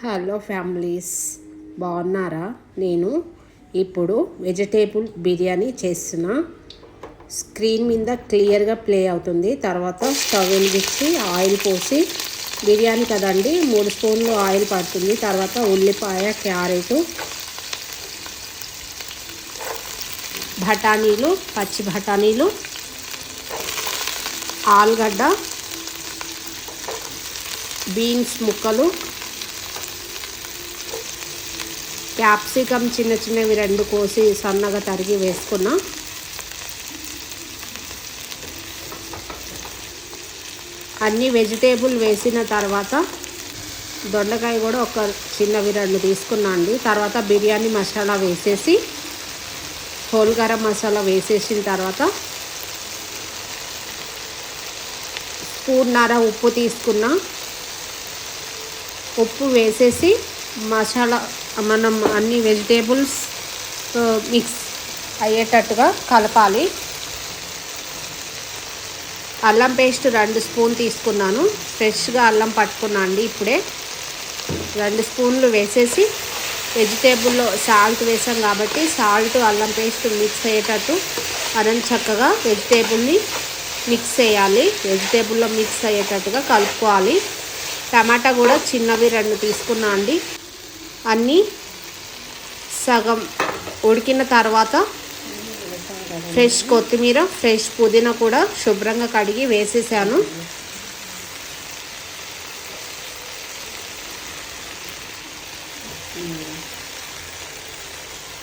Hello families, బాగున్నారా? నేను ఇప్పుడు వెజిటేబుల్ బిర్యానీ చేస్తున్నా. స్క్రీన్ మీద క్లియర్గా ప్లే అవుతుంది. తర్వాత స్టవ్ వెలిగించి ఆయిల్ పోసి, బిర్యానీ కదండి 3 స్పూన్లు ఆయిల్ పడుతుంది. తర్వాత ఉల్లిపాయ, క్యారెట్, బఠానీలు, పచ్చి బఠానీలు, ఆలుగడ్డ, బీన్స్ ముక్కలు, క్యాప్సికమ్ చిన్న చిన్నవి 2 కోసి సన్నగా తరిగి వేసుకున్నా. అన్ని వెజిటేబుల్ వేసిన తర్వాత దొండకాయ కూడా ఒక చిన్నవి 2 తీసుకున్నా అండి. తర్వాత బిర్యానీ మసాలా వేసేసి, హోల్ గరం మసాలా వేసేసిన తర్వాత స్పూన్నర ఉప్పు తీసుకున్నా. ఉప్పు వేసేసి మసాలా మనం అన్ని వెజిటేబుల్స్ మిక్స్ అయ్యేటట్టుగా కలపాలి. అల్లం పేస్ట్ 2 స్పూన్ తీసుకున్నాను. ఫ్రెష్గా అల్లం పట్టుకున్నా అండి. ఇప్పుడే 2 స్పూన్లు వేసేసి, వెజిటేబుల్లో సాల్ట్ వేసాం కాబట్టి సాల్ట్ అల్లం పేస్ట్ మిక్స్ అయ్యేటట్టు మనం చక్కగా వెజిటేబుల్ని మిక్స్ చేయాలి. వెజిటేబుల్లో మిక్స్ అయ్యేటట్టుగా కలుపుకోవాలి. టమాటా కూడా చిన్నవి 2 తీసుకున్నా అండి. అన్నీ సగం ఉడికిన తర్వాత ఫ్రెష్ కొత్తిమీర, ఫ్రెష్ పుదీనా కూడా శుభ్రంగా కడిగి వేసేసాను.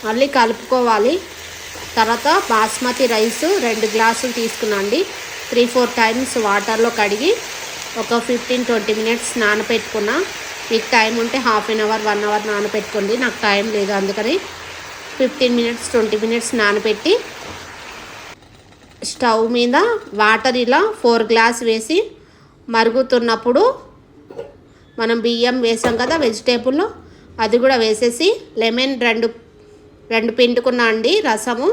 మళ్ళీ కలుపుకోవాలి. తర్వాత బాస్మతి రైస్ 2 గ్లాసులు తీసుకున్నాండి. 3-4 టైమ్స్ వాటర్లో కడిగి ఒక 15-20 మినిట్స్ నానబెట్టుకున్నా. మీకు టైం ఉంటే హాఫ్ అన్ అవర్ 1 అవర్ నానబెట్టుకోండి. నాకు టైం లేదు, అందుకని 15-20 మినిట్స్ నానబెట్టి స్టవ్ మీద వాటర్ ఇలా 4 గ్లాస్ వేసి మరుగుతున్నప్పుడు మనం బియ్యం వేసాం కదా వెజిటేబుల్లో, అది కూడా వేసేసి లెమన్ 2 పిండుకున్నా అండి రసము,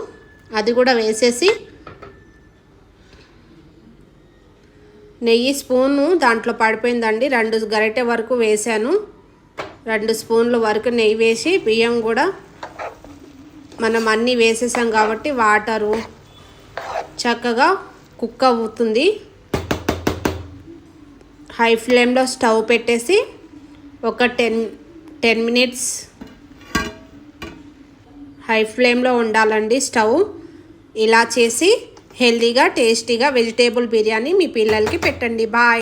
అది కూడా వేసేసి నెయ్యి స్పూను దాంట్లో పడిపోయిందండి. 2 గరిటె వరకు వేసాను. 2 స్పూన్ల వరకు నెయ్యి వేసి, బియ్యం కూడా మనం అన్నీ వేసేసాం కాబట్టి వాటరు చక్కగా కుక్ అవుతుంది. హై ఫ్లేమ్లో స్టవ్ పెట్టేసి ఒక 10 మినిట్స్ హై ఫ్లేమ్లో ఉండాలండి స్టవ్. ఇలా చేసి హెల్తీగా టేస్టీగా వెజిటేబుల్ బిర్యానీ మీ పిల్లలకి పెట్టండి. బాయ్.